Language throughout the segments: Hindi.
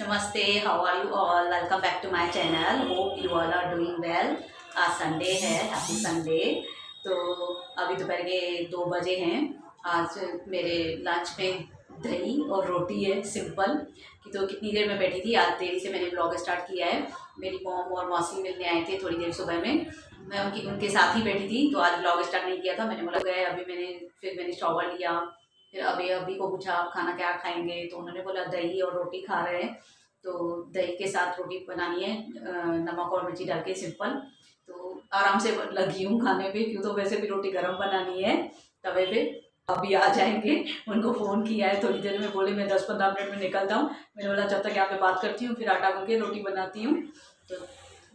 नमस्ते, how are you all? Welcome back to my channel. Hope you all are doing well. आज संडे है, हैप्पी संडे। तो अभी दोपहर के 2 बजे हैं। आज मेरे लंच में दही और रोटी है, सिंपल। कि तो कितनी देर में बैठी थी, आज देरी से मैंने ब्लॉग स्टार्ट किया है। मेरी मॉम और मौसी मिलने आए थे थोड़ी देर सुबह में, मैं उनके साथ ही बैठी थी, तो आज ब्लॉग स्टार्ट नहीं किया था। मैंने बोला गए अभी मैंने शॉवर लिया, फिर अभी को पूछा आप खाना क्या खाएंगे, तो उन्होंने बोला दही और रोटी खा रहे हैं। तो दही के साथ रोटी बनानी है, नमक और मिर्ची डाल के, सिंपल। तो आराम से लगी हूँ खाने पे, क्यों तो वैसे भी रोटी गर्म बनानी है तवे पे। अभी आ जाएंगे, उनको फ़ोन किया है, थोड़ी देर में बोले मैं 10-15 मिनट में निकलता हूँ। मैंने बोला जब तक यहाँ पे बात करती हूँ, फिर आटा गूँध के रोटी बनाती हूँ। तो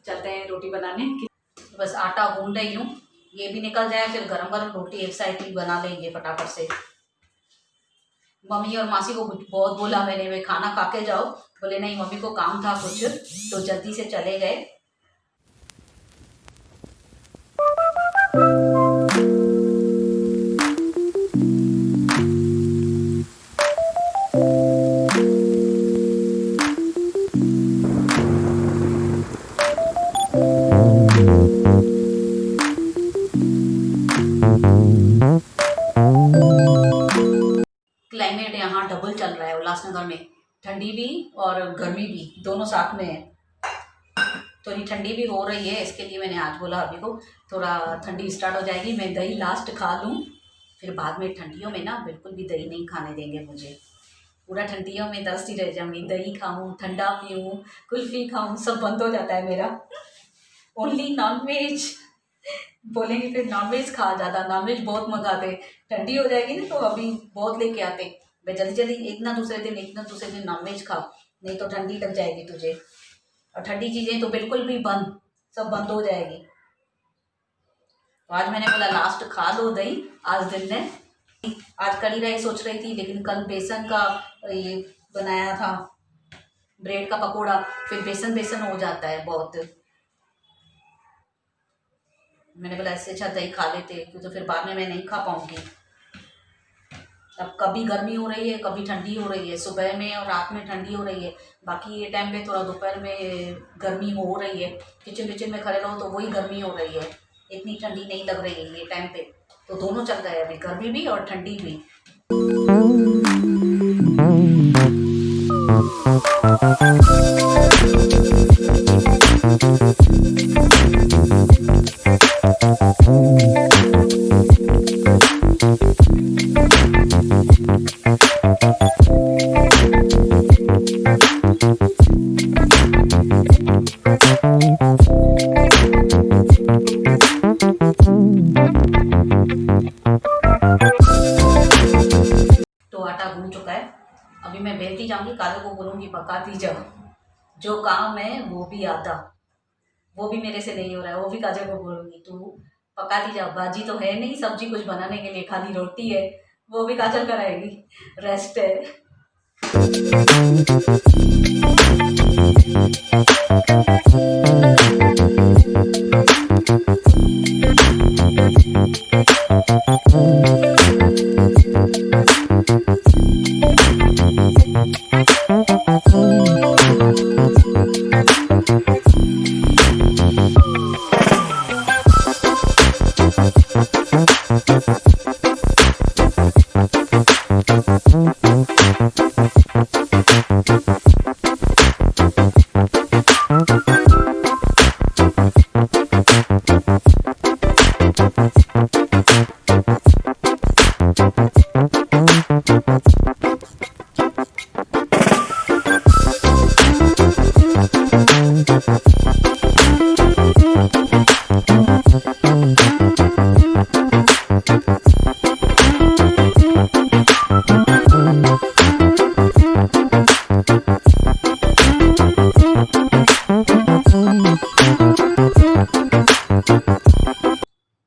चलते हैं रोटी बनाने। बस आटा गूँध रही हूँ, ये भी निकल जाए, फिर गरम गरम रोटी एक साइड भी बना लेंगे फटाफट से। मम्मी और मासी को बहुत बोला मैंने, वे खाना खा के जाओ। बोले नहीं, मम्मी को काम था कुछ, तो जल्दी से चले गए। क्लाइमेट यहाँ डबल चल रहा है उल्लासनगर में, ठंडी भी और गर्मी भी दोनों साथ में है। थोड़ी ठंडी भी हो रही है, इसके लिए मैंने आज बोला अभी को थोड़ा ठंडी स्टार्ट हो जाएगी, मैं दही लास्ट खा लूँ। फिर बाद में ठंडियों में ना बिल्कुल भी दही नहीं खाने देंगे मुझे। पूरा ठंडियों में दस्ती रह जाऊँगी, दही खाऊँ, ठंडा पीऊँ, कुल्फ़ी खाऊँ, सब बंद हो जाता है मेरा। ओनली नॉन वेज बोलेंगे, फिर नॉनवेज खा, ज़्यादा नॉनवेज बहुत मंगाते। ठंडी हो जाएगी ना तो अभी बहुत लेके आते। मैं जल्दी जल्दी एक ना दूसरे दिन नॉनवेज खा, नहीं तो ठंडी लग जाएगी तुझे। और ठंडी चीज़ें तो बिल्कुल भी बंद, सब बंद हो जाएगी। तो आज मैंने बोला लास्ट खा लो दही आज दिन में। आज कढ़ी राइस सोच रही थी, लेकिन कल बेसन का ये बनाया था, ब्रेड का पकोड़ा, फिर बेसन बेसन हो जाता है बहुत। मैंने बोला इससे अच्छा दही खा लेते, क्यों तो फिर बाद में मैं नहीं खा पाऊंगी। अब कभी गर्मी हो रही है, कभी ठंडी हो रही है, सुबह में और रात में ठंडी हो रही है, बाकी ये टाइम पे थोड़ा दोपहर में गर्मी हो रही है। किचन में खड़े रहो तो वही गर्मी हो रही है, इतनी ठंडी नहीं लग रही है ये टाइम पे। तो दोनों चल रहा है अभी, गर्मी भी और ठंडी भी। तो आटा गूंद चुका है, अभी मैं बेलती जाऊंगी, काजल को बोलूँगी पकाती जाओ। जो काम है वो भी आधा, वो भी मेरे से नहीं हो रहा है, वो भी काजल को बोलूँगी तू पकाती जाओ। भाजी तो है नहीं, सब्जी कुछ बनाने के लिए, खाली रोटी है, वो भी काजल कराएगी, रेस्ट है।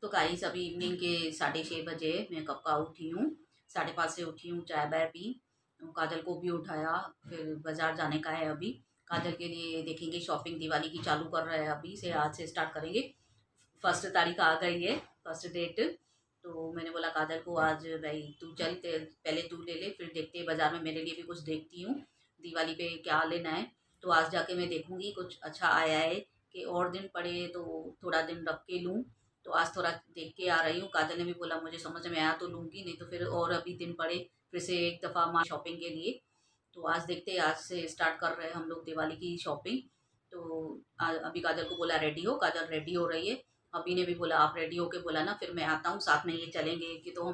तो गाइस अभी इवनिंग के 6:30 बजे मैं कब का उठी हूँ, 5:30 से उठी हूँ, चाय बाय पी, काजल को भी उठाया, फिर बाज़ार जाने का है अभी। काजल के लिए देखेंगे शॉपिंग, दिवाली की चालू कर रहे हैं, अभी से आज से स्टार्ट करेंगे। 1 तारीख आ गई है, 1 डेट। तो मैंने बोला काजल को आज भाई तू चल, पहले तू ले ले, फिर देखते हैं बाज़ार में मेरे लिए भी कुछ देखती हूँ। दिवाली पे क्या लेना है। तो आज जाके मैं देखूंगी कुछ अच्छा आया है कि और दिन पड़े तो थोड़ा दिन रख के लूँ। तो आज थोड़ा देख के आ रही हूँ। काजल ने भी बोला मुझे समझ में आया तो लूँगी, नहीं तो फिर और अभी दिन पड़े फिर से एक दफ़ा माँ शॉपिंग के लिए। तो आज देखते हैं, आज से स्टार्ट कर रहे हैं हम लोग दिवाली की शॉपिंग। तो अभी काजल को बोला रेडी हो, काजल रेडी हो रही है। अभी ने भी बोला आप रेडी होके बोला ना, फिर मैं आता हूँ साथ में ये चलेंगे कि तो।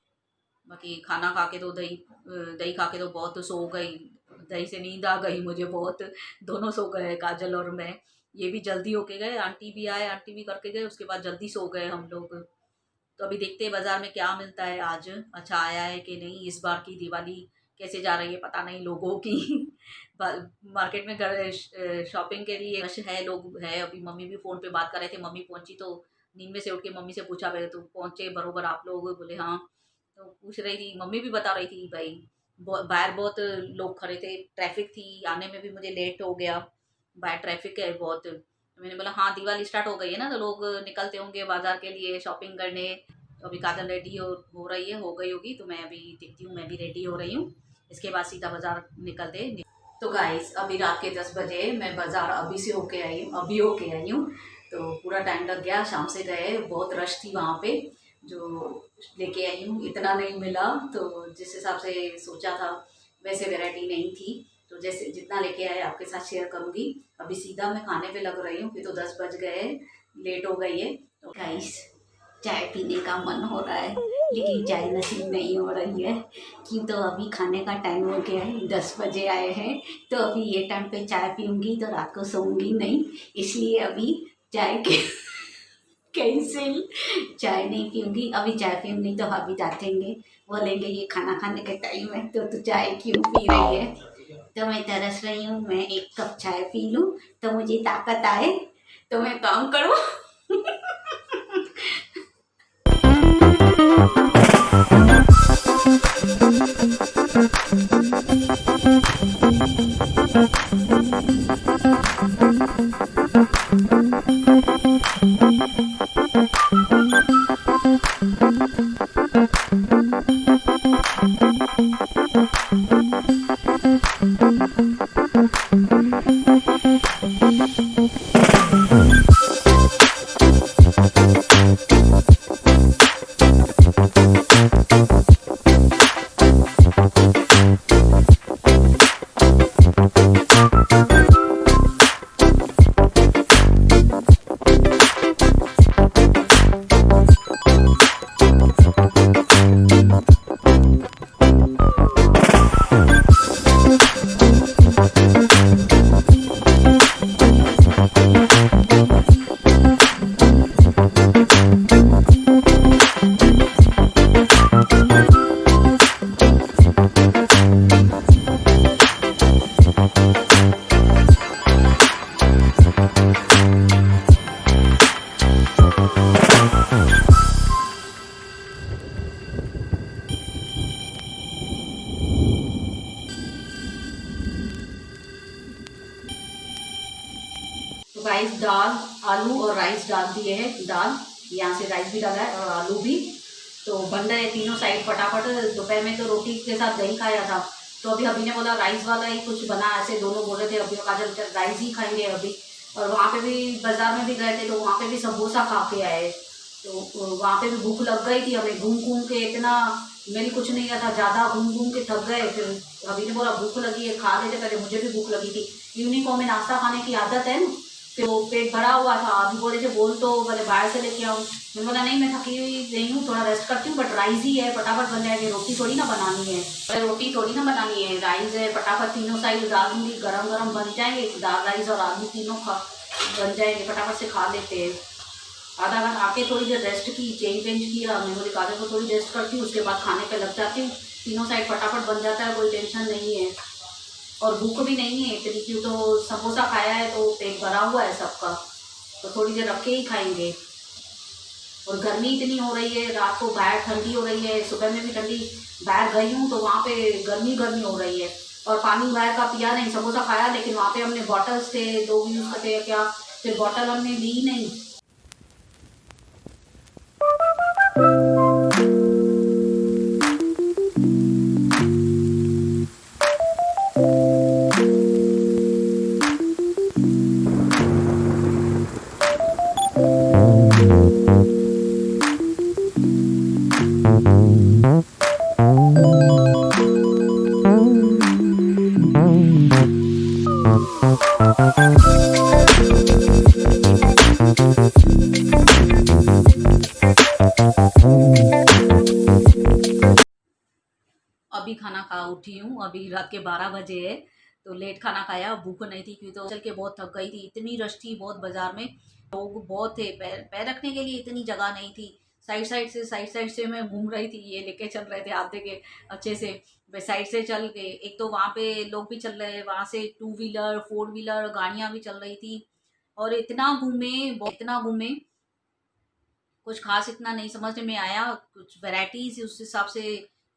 बाकी खाना खा के तो दही खा के तो बहुत सो गई, दही से नींद आ गई मुझे बहुत। दोनों सो गए काजल और मैं। ये भी जल्दी होके गए, आंटी भी आए, आंटी भी करके गए, उसके बाद जल्दी सो गए हम लोग। तो अभी देखते हैं बाजार में क्या मिलता है आज, अच्छा आया है कि नहीं। इस बार की दिवाली कैसे जा रही है पता नहीं लोगों की। मार्केट में शॉपिंग के लिए रश है, लोग है। अभी मम्मी भी फ़ोन पे बात कर रहे थे, मम्मी पहुंची तो नींद में से उठ के मम्मी से पूछा भाई तो पहुंचे बरोबर आप लोग, बोले हाँ। तो पूछ रही थी, मम्मी भी बता रही थी भाई बाहर बहुत लोग खड़े थे, ट्रैफिक थी, आने में भी मुझे लेट हो गया, बाहर ट्रैफिक है बहुत। तो मैंने बोला हाँ दिवाली स्टार्ट हो गई है ना, तो लोग निकलते होंगे बाजार के लिए शॉपिंग करने। तो अभी काजल रेडी हो रही है, हो गई होगी, तो मैं अभी देखती हूँ, मैं भी रेडी हो रही हूँ। इसके बाद सीधा बाजार निकलते। तो गाइस अभी रात के 10 बजे, मैं बाजार अभी से होके आई हूँ, अभी होके आई हूँ। तो पूरा टाइम लग गया, शाम से गए, बहुत रश थी वहाँ पे। जो लेके आई हूँ इतना नहीं मिला, तो जिस हिसाब से सोचा था वैसे वैरायटी नहीं थी। तो जैसे जितना लेके आए आपके साथ शेयर करूँगी। अभी सीधा मैं खाने पे लग रही हूँ, फिर तो 10 बज गए, लेट हो गई है। तो गाइस चाय पीने का मन हो रहा है, लेकिन चाय नसीब नहीं हो रही है। क्यों, तो अभी खाने का टाइम हो गया है, 10 बजे आए हैं। तो अभी ये टाइम पे चाय पीऊँगी तो रात को सोऊंगी नहीं, इसलिए अभी चाय के कैंसिल, चाय नहीं पीऊँगी। अभी चाय पीऊँगी तो भाभी डांटेंगे, बोलेंगे ये खाना खाने का टाइम है तो चाय क्यों पी रही है। तो मैं तरस रही हूँ, मैं एक कप चाय पी लूँ तो मुझे ताकत आए, तो मैं काम करूँ। राइस दाल, आलू और राइस डाल दिए हैं, दाल यहाँ से राइस भी डाला है और आलू भी। तो बन रहे तीनों साइड फटाफट। दोपहर में तो रोटी के साथ दही खाया था, तो अभी ने बोला राइस वाला ही कुछ बना, ऐसे दोनों बोल रहे थे अभी काजल राइस ही खाएंगे अभी। और वहाँ पे भी बाजार में भी गए थे, तो वहाँ पे भी समोसा खा के आए। तो वहाँ पे भी भूख लग गई थी हमें, घूम घूम के इतना मिल कुछ नहीं था, ज़्यादा घूम घूम के थक गए। फिर अभी ने बोला भूख लगी है खा लेते, पहले मुझे भी भूख लगी थी। इवनिंग को हमें नाश्ता खाने की आदत है ना, फिर वो पेट भरा हुआ था। अभी बोले थे बोल तो बोले बाहर से लेके आऊँ, मैंने बोला नहीं मैं थकी हुई नहीं हूँ, थोड़ा रेस्ट करती हूँ, बट राइस ही है फटाफट बन जाएगी, रोटी थोड़ी ना बनानी है, रोटी थोड़ी ना बनानी है, राइस है फटाफट तीनों साइड डाल दूँगी, गरम गरम बन जाएंगे, दाल राइस और आलू तीनों बन जाएंगे, फटाफट से खा लेते हैं। आधा घंटा आके थोड़ी देर रेस्ट की, चेंज वेंज किया, मैं बोले काजल को थोड़ी रेस्ट करती हूँ, उसके बाद खाने पे लग जाती हूँ। तीनों साइड फटाफट बन जाता है, कोई टेंशन नहीं है और भूख भी नहीं है इतनी, क्यों तो समोसा खाया है तो पेट भरा हुआ है सबका, तो थोड़ी देर रख के ही खाएंगे। और गर्मी इतनी हो रही है, रात को बाहर ठंडी हो रही है, सुबह में भी ठंडी, बाहर गई हूँ तो वहाँ पे गर्मी गर्मी हो रही है। और पानी बाहर का पिया नहीं, समोसा खाया, लेकिन वहाँ पे हमने बॉटल्स थे 2 यूज़ करते हैं क्या, फिर बॉटल हमने ली नहीं। अभी खाना खा उठी हूँ, अभी रात के 12 बजे है। तो लेट खाना खाया, भूख नहीं थी क्योंकि तो चल के बहुत थक गई थी। इतनी रश थी बहुत बाजार में, लोग बहुत थे, पैर पैर रखने के लिए इतनी जगह नहीं थी। साइड साइड से मैं घूम रही थी, ये लेके चल रहे थे आते के अच्छे से। मैं साइड से चल के, एक तो वहाँ पे लोग भी चल रहे, वहाँ से टू व्हीलर फोर व्हीलर गाड़ियाँ भी चल रही थी। और इतना घूमे, कुछ खास इतना नहीं समझ में आया। कुछ वैरायटीज उस हिसाब से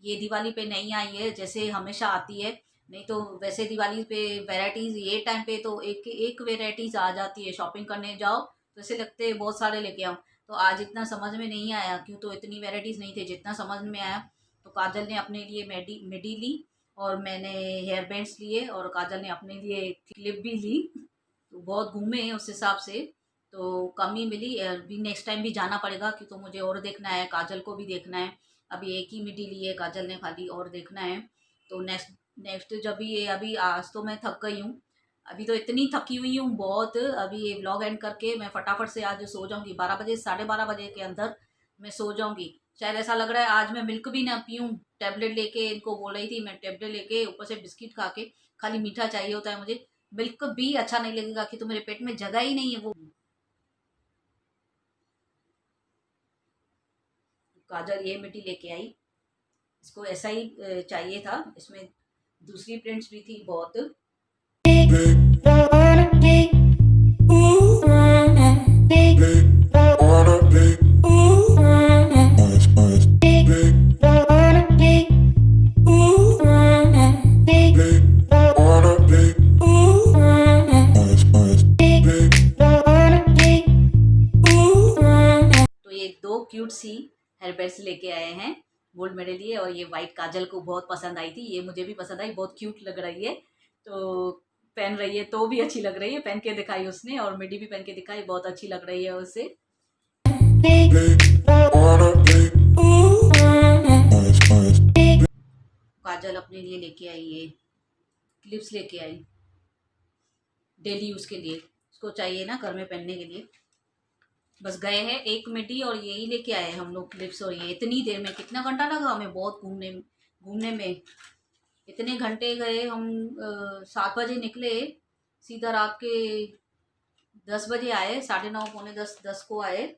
ये दिवाली पे नहीं आई है जैसे हमेशा आती है। नहीं तो वैसे दिवाली पे वैरायटीज ये टाइम पे तो एक एक वैरायटीज आ जाती है, शॉपिंग करने जाओ तो ऐसे लगते हैं बहुत सारे लेके आओ। तो आज इतना समझ में नहीं आया, क्यों तो इतनी वैरायटीज नहीं थे। जितना समझ में आया तो काजल ने अपने लिए मिडी ली, और मैंने हेयर बैंड्स लिए, और काजल ने अपने लिए क्लिप भी ली। तो बहुत घूमे हैं उस हिसाब से, तो कम ही मिली। अभी नेक्स्ट टाइम भी जाना पड़ेगा कि तो मुझे और देखना है, काजल को भी देखना है। अभी एक ही मिडी ली है काजल ने खाली, और देखना है। तो नेक्स्ट नेक्स्ट जब भी ये, अभी आज तो मैं थक गई हूँ, अभी तो इतनी थकी हुई हूँ बहुत। अभी ये व्लॉग एंड करके मैं फटाफट से आज सो जाऊंगी, 12 बजे 12:30 बजे के अंदर मैं सो जाऊंगी। शायद ऐसा लग रहा है आज मैं मिल्क भी ना पीऊँ। टैबलेट लेके इनको बोल रही थी मैं, टैबलेट लेके ऊपर से बिस्किट खा के, खाली मीठा चाहिए होता है मुझे। मिल्क भी अच्छा नहीं लगेगा कि तो मेरे पेट में जगह ही नहीं है वो। काजल ये मिट्टी लेके आई, इसको ऐसा ही चाहिए था। इसमें दूसरी प्रिंट्स भी थी बहुत। तो ये दो क्यूट सी हेयर बैंड्स लेके आए हैं गोल्ड मेडल लिए, और ये वाइट काजल को बहुत पसंद आई थी, ये मुझे भी पसंद आई, बहुत क्यूट लग रही है। तो पहन रही है तो भी अच्छी लग रही है, पहन के दिखाई उसने, और मिडी भी पहन के दिखाई, बहुत अच्छी लग रही है उसे। काजल अपने लिए लेके आई ये क्लिप्स लेके आई, डेली यूज के लिए, उसको चाहिए ना घर में पहनने के लिए। बस गए हैं एक मिडी और यही लेके आए हम लोग क्लिप्स, और ये इतनी देर में, कितना घंटा लगा हमें बहुत घूमने घूमने में। इतने घंटे गए हम, 7 बजे निकले, सीधा रात के 10 बजे आए, 9:30 पौने 10, 10 को आए।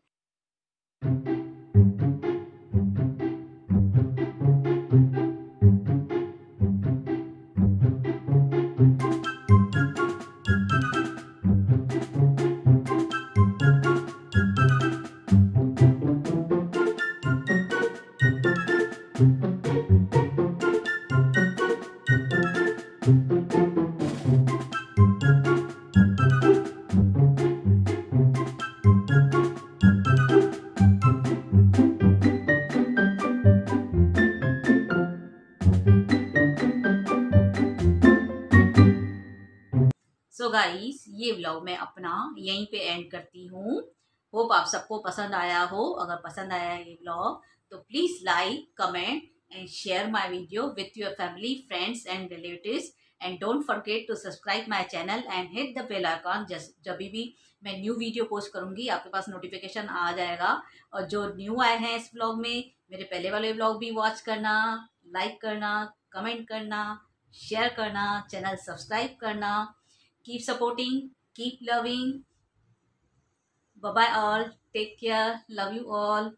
सो गाइस, ये व्लॉग मैं अपना यहीं पे एंड करती हूँ। होप आप सबको पसंद आया हो। अगर पसंद आया है ये व्लॉग तो please like comment and share my video with your family friends and relatives, and don't forget to subscribe my channel and hit the bell icon. जब भी मैं न्यू वीडियो पोस्ट करूँगी आपके पास नोटिफिकेशन आ जाएगा। और जो न्यू आए हैं इस व्लॉग में, मेरे पहले वाले व्लॉग भी वॉच करना, लाइक करना, कमेंट करना, शेयर करना, चैनल सब्सक्राइब करना। Keep supporting, keep loving. Bye bye all. Take care. Love you all.